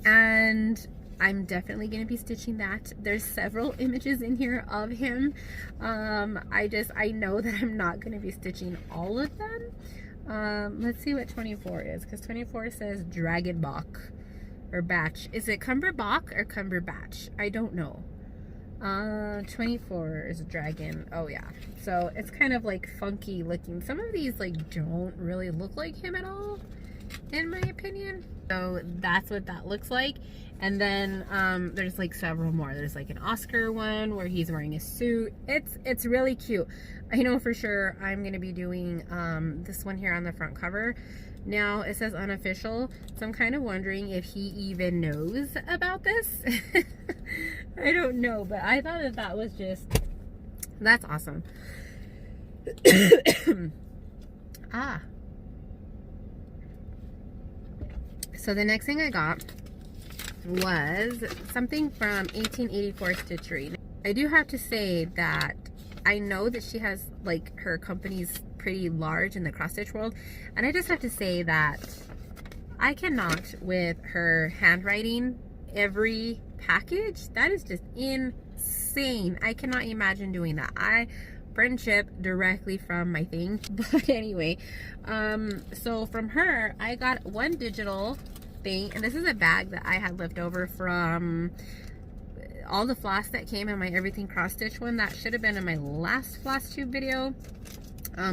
and I'm definitely going to be stitching that. There's several images in here of him. I know that I'm not going to be stitching all of them. Let's see what 24 is, because 24 says Dragon Bach or Batch. Is it Cumberbach or Cumberbatch? I don't know. 24 is a dragon. Oh yeah, so it's kind of like funky looking. Some of these like don't really look like him at all, in my opinion. So that's what that looks like. And then there's like several more. There's like an Oscar one where he's wearing a suit. It's really cute. I know for sure I'm gonna be doing this one here on the front cover. Now it says unofficial, so I'm kind of wondering if he even knows about this. I don't know, but I thought that was just, that's awesome. So the next thing I got was something from 1884 Stitchery. I do have to say that I know that she has, like, her company's pretty large in the cross stitch world, and I just have to say that I cannot with her handwriting. Every package, that is just insane. I cannot imagine doing that. I friendship directly from my thing. But anyway, so from her, I got one digital thing, and this is a bag that I had left over from all the floss that came in my everything cross stitch one. That should have been in my last Flosstube video.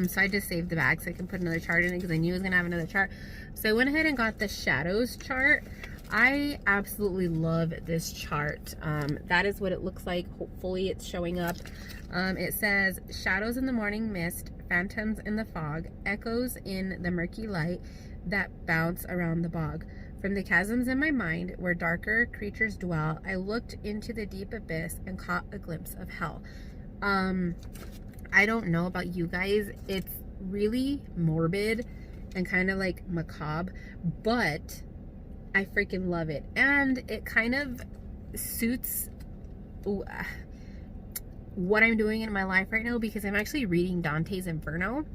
So I just saved the bag so I can put another chart in it because I knew I was gonna have another chart. So I went ahead and got the shadows chart. I absolutely love this chart. That is what it looks like. Hopefully it's showing up. It says shadows in the morning mist, phantoms in the fog, echoes in the murky light that bounce around the bog. From the chasms in my mind where darker creatures dwell, I looked into the deep abyss and caught a glimpse of hell. I don't know about you guys, it's really morbid and kind of like macabre, but I freaking love it. And it kind of suits what I'm doing in my life right now, because I'm actually reading Dante's Inferno,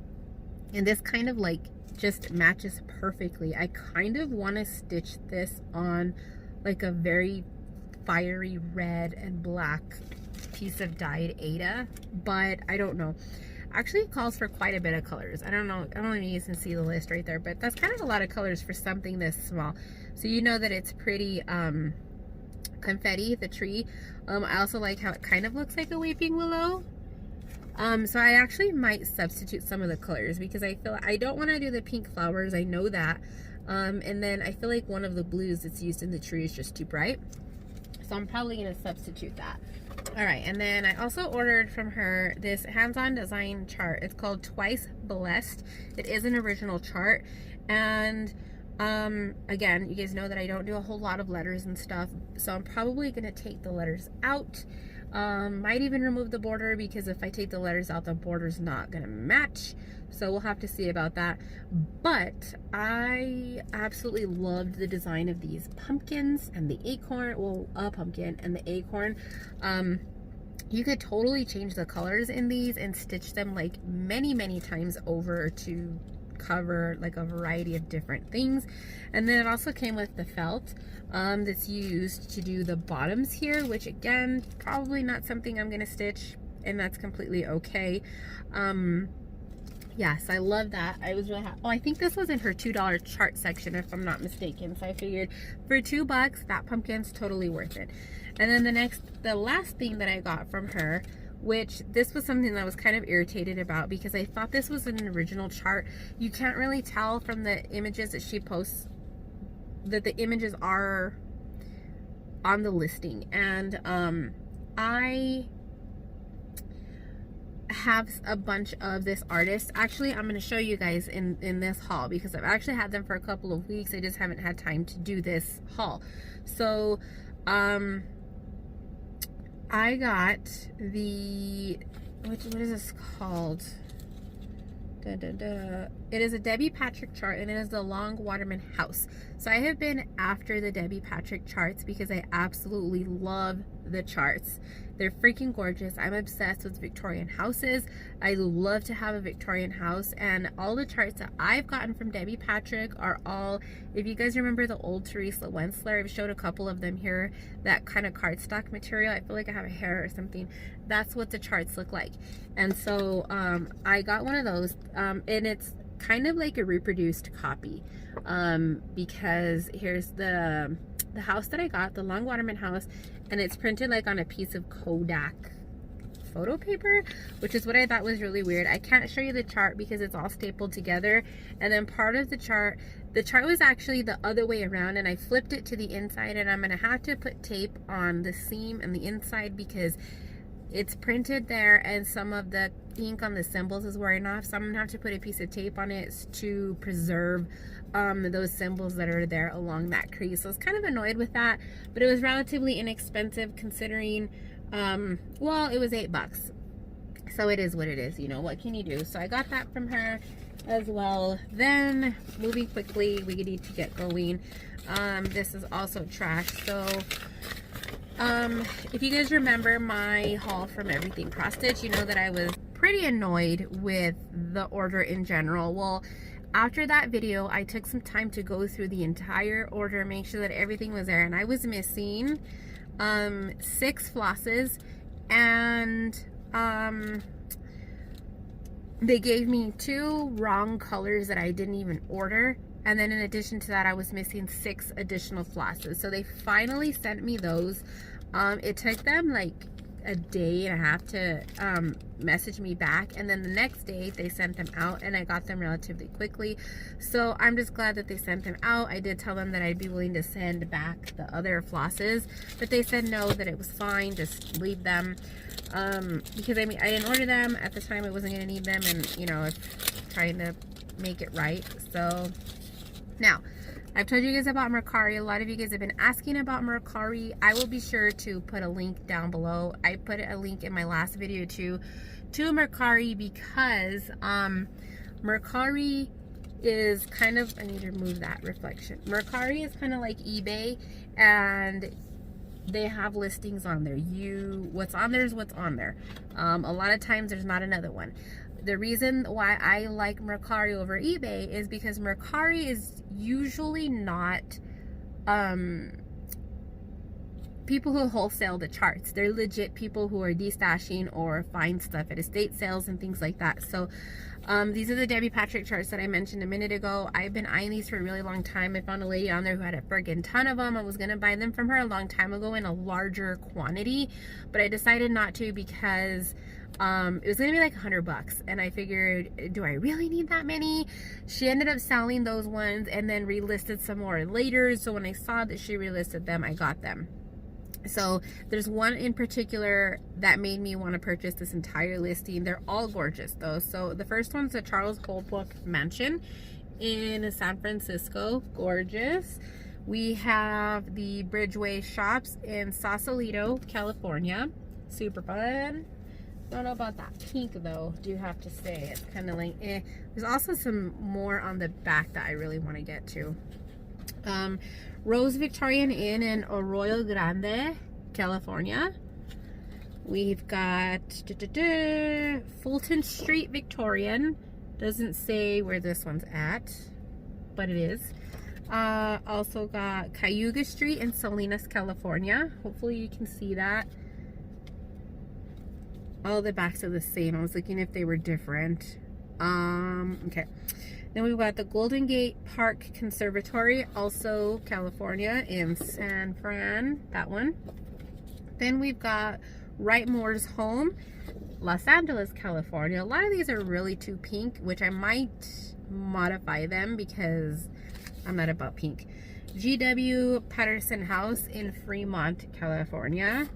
and this kind of like just matches perfectly. I kind of want to stitch this on like a very fiery red and black piece of dyed Aida, but I don't know. Actually, it calls for quite a bit of colors. I don't know if you can see the list right there, but that's kind of a lot of colors for something this small. So you know that it's pretty confetti, the tree. I also like how it kind of looks like a weeping willow. So I actually might substitute some of the colors because I feel I don't want to do the pink flowers. I know that. And then I feel like one of the blues that's used in the tree is just too bright. So I'm probably going to substitute that. All right, and then I also ordered from her this hands-on design chart. It's called Twice Blessed. It is an original chart, and again, you guys know that I don't do a whole lot of letters and stuff, so I'm probably going to take the letters out. Might even remove the border, because if I take the letters out, the border's not going to match. So we'll have to see about that. But I absolutely loved the design of these pumpkins and the acorn. Well, a pumpkin and the acorn. You could totally change the colors in these and stitch them like many times over to cover like a variety of different things. And then it also came with the felt that's used to do the bottoms here, which again, probably not something I'm gonna stitch, and that's completely okay. Yes, I love that. I was really happy. Oh, I think this was in her $2 chart section, if I'm not mistaken. So I figured for $2, that pumpkin's totally worth it. And then the last thing that I got from her, which this was something that I was kind of irritated about because I thought this was an original chart. You can't really tell from the images that she posts that the images are on the listing. And I have a bunch of this artist. Actually, I'm going to show you guys in this haul because I've actually had them for a couple of weeks. I just haven't had time to do this haul. So I got the what is this called? It is a Debbie Patrick chart, and it is the Long Waterman House. So I have been after the Debbie Patrick charts because I absolutely love the charts. They're freaking gorgeous. I'm obsessed with Victorian houses. I love to have a Victorian house, and all the charts that I've gotten from Debbie Patrick are all, if you guys remember the old Teresa Wentzler, I've showed a couple of them here, that kind of cardstock material. I feel like I have a hair or something. That's what the charts look like. And so I got one of those, and it's kind of like a reproduced copy, because here's the house that I got, the Long Waterman house, and it's printed like on a piece of Kodak photo paper, which is what I thought was really weird. I can't show you the chart because it's all stapled together, and then part of the chart was actually the other way around, and I flipped it to the inside, and I'm gonna have to put tape on the seam and the inside because it's printed there and some of the ink on the symbols is wearing off, so I'm gonna have to put a piece of tape on it to preserve those symbols that are there along that crease. So I was kind of annoyed with that, but it was relatively inexpensive considering, well, it was $8. So it is what it is, you know, what can you do? So I got that from her as well. Then, moving quickly, we need to get going. This is also trash. So, if you guys remember my haul from Everything Cross Stitch, you know that I was pretty annoyed with the order in general. Well, after that video, I took some time to go through the entire order, make sure that everything was there, and I was missing 6 flosses, and they gave me 2 wrong colors that I didn't even order. And then in addition to that, I was missing 6 additional flosses. So they finally sent me those. It took them like a day and a half to message me back, and then the next day they sent them out, and I got them relatively quickly. So I'm just glad that they sent them out. I did tell them that I'd be willing to send back the other flosses, but they said no, that it was fine, just leave them. Because I mean, I didn't order them at the time, I wasn't gonna need them, and you know, trying to make it right. So now, I've told you guys about Mercari. A lot of you guys have been asking about Mercari. I will be sure to put a link down below. I put a link in my last video to Mercari, because Mercari is kind of, I need to remove that reflection. Mercari is kind of like eBay, and they have listings on there. What's on there is what's on there. A lot of times there's not another one. The reason why I like Mercari over eBay is because Mercari is usually not people who wholesale the charts. They're legit people who are destashing or find stuff at estate sales and things like that. So these are the Debbie Patchwork charts that I mentioned a minute ago. I've been eyeing these for a really long time. I found a lady on there who had a friggin' ton of them. I was gonna buy them from her a long time ago in a larger quantity, but I decided not to because it was gonna be like $100, and I figured, do I really need that many? She ended up selling those ones and then relisted some more later. So when I saw that she relisted them, I got them. So there's one in particular that made me want to purchase this entire listing. They're all gorgeous though. So the first one's the Charles Holbrook Mansion in San Francisco. Gorgeous. We have the Bridgeway Shops in Sausalito, California. Super fun. I don't know about that pink though, do you have to say. It's kind of like eh. There's also some more on the back that I really want to get to. Rose Victorian Inn in Arroyo Grande, California. We've got Fulton Street Victorian. Doesn't say where this one's at, but it is. Also got Cayuga Street in Salinas, California. Hopefully you can see that. All the backs are the same. I was looking if they were different. Okay. Then we've got the Golden Gate Park Conservatory, also California, in San Fran, that one. Then we've got Wright Moore's Home, Los Angeles, California. A lot of these are really too pink, which I might modify them because I'm not about pink. GW Patterson House in Fremont, California.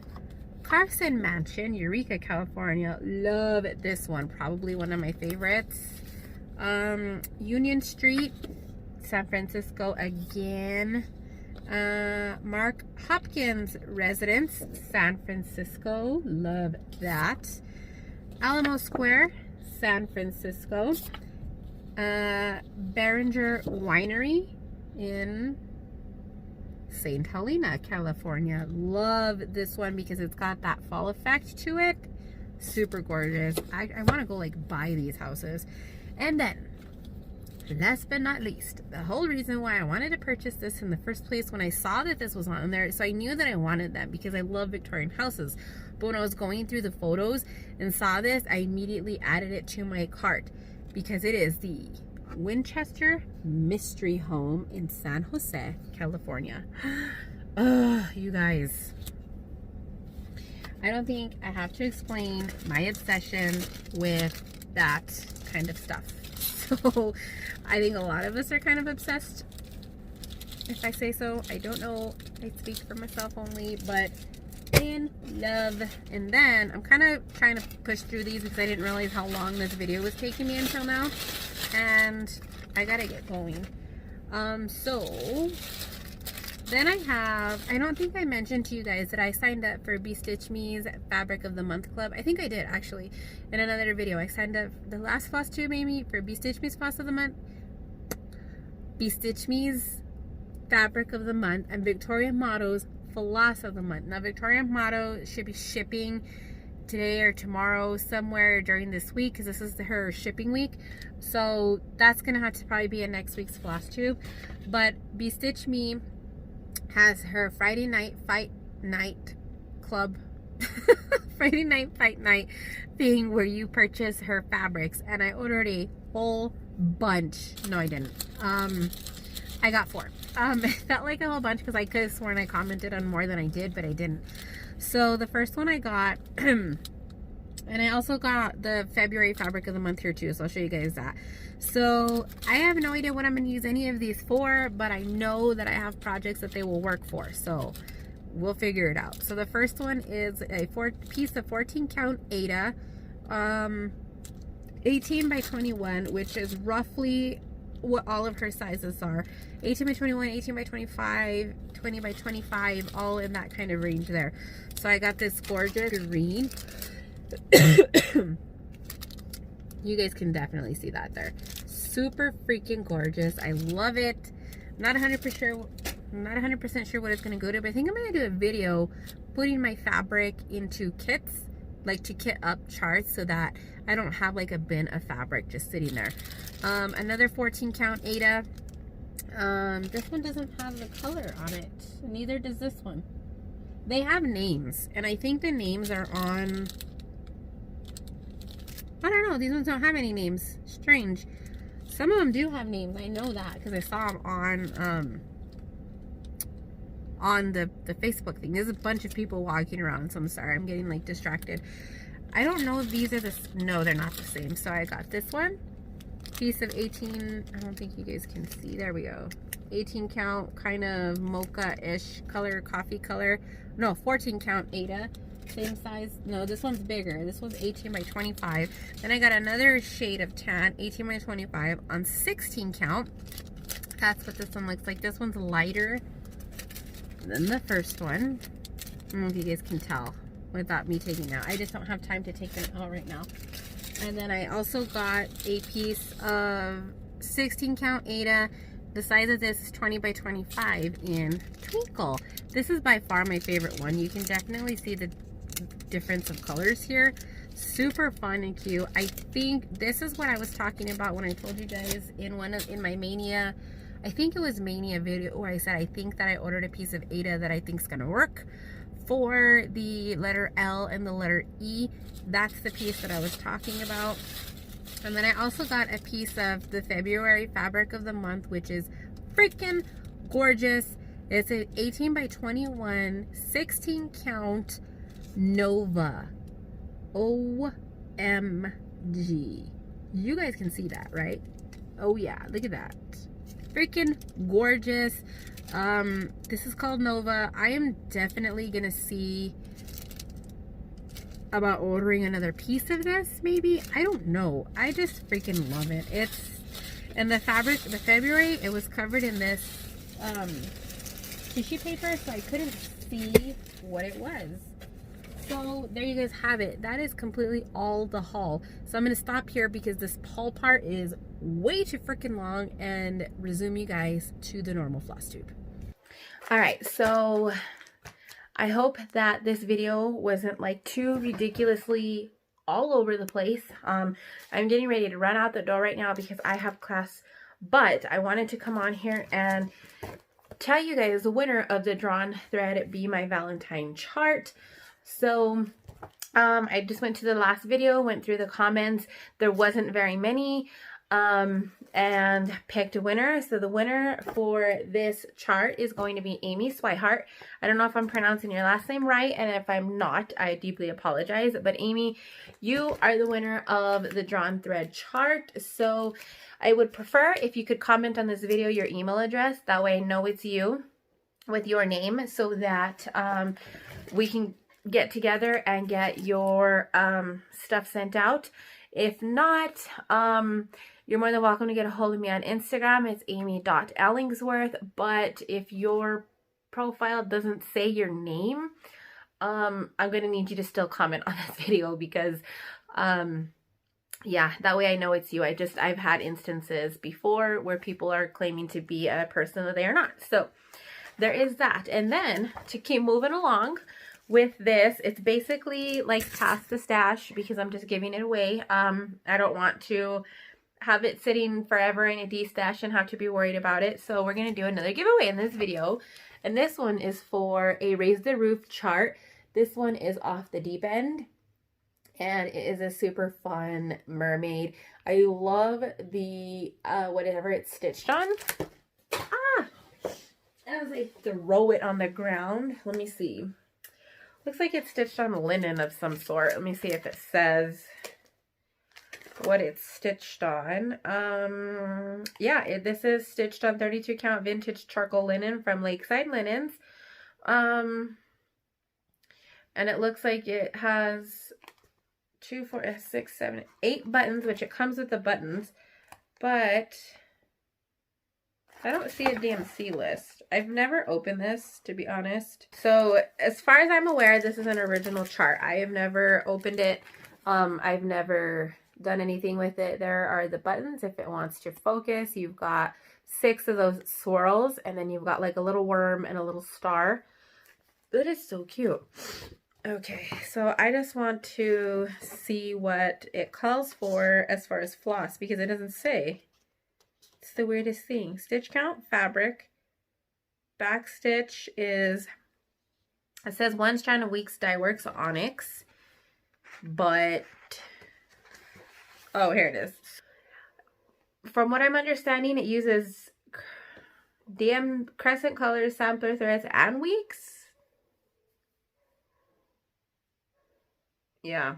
Carson Mansion, Eureka, California. Love this one, probably one of my favorites. Union Street, San Francisco again. Mark Hopkins Residence, San Francisco. Love that. Alamo Square, San Francisco. Behringer Winery in St. Helena, California. Love this one because it's got that fall effect to it. Super gorgeous. I want to go like buy these houses. And then, last but not least, the whole reason why I wanted to purchase this in the first place, when I saw that this was on there, so I knew that I wanted them because I love Victorian houses. But when I was going through the photos and saw this, I immediately added it to my cart because it is the Winchester Mystery Home in San Jose, California. Oh, you guys. I don't think I have to explain my obsession with that kind of stuff. So I think a lot of us are kind of obsessed, if I say so. I don't know, I speak for myself only, but in love. And then I'm kind of trying to push through these because I didn't realize how long this video was taking me until now, and I gotta get going. So then I don't think I mentioned to you guys that I signed up for Bestitchme's Fabric of the Month Club. I think I did actually in another video. I signed up the last Flosstube maybe for Bestitchme's Floss of the Month, Bestitchme's Fabric of the Month, and Victoria Motto's Floss of the Month. Now Victoria Motto should be shipping today or tomorrow, somewhere during this week, because this is her shipping week. So that's gonna have to probably be in next week's Flosstube. But Bestitchme has her Friday night fight night club, Friday night fight night thing where you purchase her fabrics, and I ordered a whole bunch. No, I didn't. I got 4. It felt like a whole bunch because I could have sworn I commented on more than I did, but I didn't. So the first one I got, and I also got the February fabric of the month here too, so I'll show you guys that. So I have no idea what I'm going to use any of these for, but I know that I have projects that they will work for, so we'll figure it out. So the first one is a piece of 14 count Aida, 18 by 21, which is roughly what all of her sizes are. 18 by 21, 18 by 25, 20 by 25, all in that kind of range there. So I got this gorgeous green. You guys can definitely see that there. Super freaking gorgeous. I love it. Not 100% sure what it's going to go to, but I think I'm going to do a video putting my fabric into kits, like to kit up charts, so that I don't have like a bin of fabric just sitting there. Another 14 count Aida. This one doesn't have the color on it. Neither does this one. They have names, and I think the names are on, I don't know, these ones don't have any names. Strange. Some of them do have names. I know that because I saw them on the Facebook thing. There's a bunch of people walking around, so I'm sorry, I'm getting like distracted. I don't know if these are no, they're not the same. So I got this one, piece of 18, I don't think you guys can see, there we go, 18 count, kind of mocha-ish color, coffee color. No, 14 count Aida, same size. No, this one's bigger. This one's 18 by 25. Then I got another shade of tan, 18 by 25 on 16 count. That's what this one looks like. This one's lighter than the first one. I don't know if you guys can tell without me taking out. I just don't have time to take them out right now. And then I also got a piece of 16 count Aida. The size of this is 20 by 25 in Twinkle. This is by far my favorite one. You can definitely see the difference of colors here. Super fun and cute. I think this is what I was talking about when I told you guys in my Mania, I think it was Mania video, where I said I think that I ordered a piece of Aida that I think is gonna work for the letter L and the letter E. That's the piece that I was talking about. And then I also got a piece of the February fabric of the month, which is freaking gorgeous. It's an 18 by 21, 16 count Nova. OMG. You guys can see that, right? Oh yeah, look at that. Freaking gorgeous. This is called Nova. I am definitely gonna see about ordering another piece of this, maybe. I don't know. I just freaking love it. And the fabric, the February, it was covered in this tissue paper, so I couldn't see what it was. So there you guys have it. That is completely all the haul. So I'm going to stop here because this haul part is way too freaking long, and resume you guys to the normal floss tube. All right, so I hope that this video wasn't like too ridiculously all over the place. I'm getting ready to run out the door right now because I have class, but I wanted to come on here and tell you guys the winner of the drawn thread Be My Valentine chart. So I just went to the last video, went through the comments. There wasn't very many, and picked a winner. So the winner for this chart is going to be Amy Swihart. I don't know if I'm pronouncing your last name right, and if I'm not, I deeply apologize. But Amy, you are the winner of the drawn thread chart. So I would prefer if you could comment on this video your email address. That way I know it's you with your name, so that we can get together and get your stuff sent out. If not, you're more than welcome to get a hold of me on Instagram. It's amy.ellingsworth. But if your profile doesn't say your name, I'm going to need you to still comment on this video, because yeah, that way I know it's you. I've had instances before where people are claiming to be a person that they are not. So there is that. And then to keep moving along with this, it's basically like past the stash because I'm just giving it away. I don't want to have it sitting forever in a de-stash and have to be worried about it. So we're going to do another giveaway in this video. And this one is for a Raise the Roof chart. This one is Off the Deep End. And it is a super fun mermaid. I love the, whatever it's stitched on. Ah! As I throw it on the ground. Let me see. Looks like it's stitched on linen of some sort. Let me see if it says what it's stitched on. Yeah, this is stitched on 32 count vintage charcoal linen from Lakeside Linens. And it looks like it has 2, 4, 6, 7, 8 buttons, which it comes with the buttons, but I don't see a DMC list. I've never opened this, to be honest. So as far as I'm aware, this is an original chart. I have never opened it. I've never done anything with it. There are the buttons if it wants to focus. You've got 6 of those swirls, and then you've got like a little worm and a little star. That is so cute. Okay, so I just want to see what it calls for as far as floss, because it doesn't say. It's the weirdest thing. Stitch count, fabric. Back stitch is, it says 1 strand of Weeks Dye Works Onyx, but, oh, here it is. From what I'm understanding, it uses DM Crescent Colors, sampler threads, and Weeks. Yeah.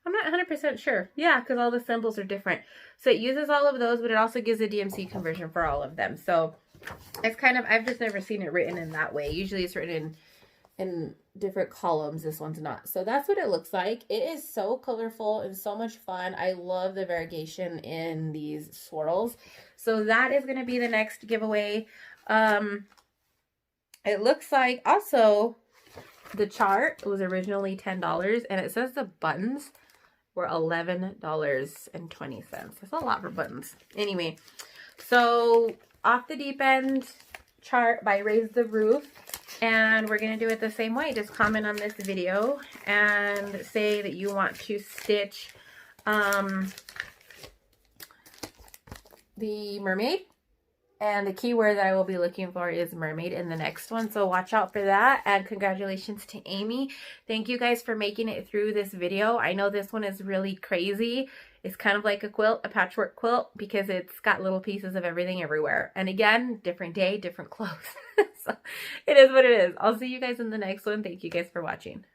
I'm not 100% sure. Yeah, because all the symbols are different. So it uses all of those, but it also gives a DMC conversion for all of them. So it's kind of, I've just never seen it written in that way. Usually it's written in different columns. This one's not. So that's what it looks like. It is so colorful and so much fun. I love the variegation in these swirls. So that is going to be the next giveaway. It looks like also the chart was originally $10, and it says the buttons were $11.20. That's a lot for buttons. Anyway, so Off the Deep End chart by Raise the Roof, and we're going to do it the same way. Just comment on this video and say that you want to stitch the mermaid. And the keyword that I will be looking for is mermaid in the next one. So watch out for that. And congratulations to Amy. Thank you guys for making it through this video. I know this one is really crazy. It's kind of like a quilt, a patchwork quilt, because it's got little pieces of everything everywhere. And again, different day, different clothes. So it is what it is. I'll see you guys in the next one. Thank you guys for watching.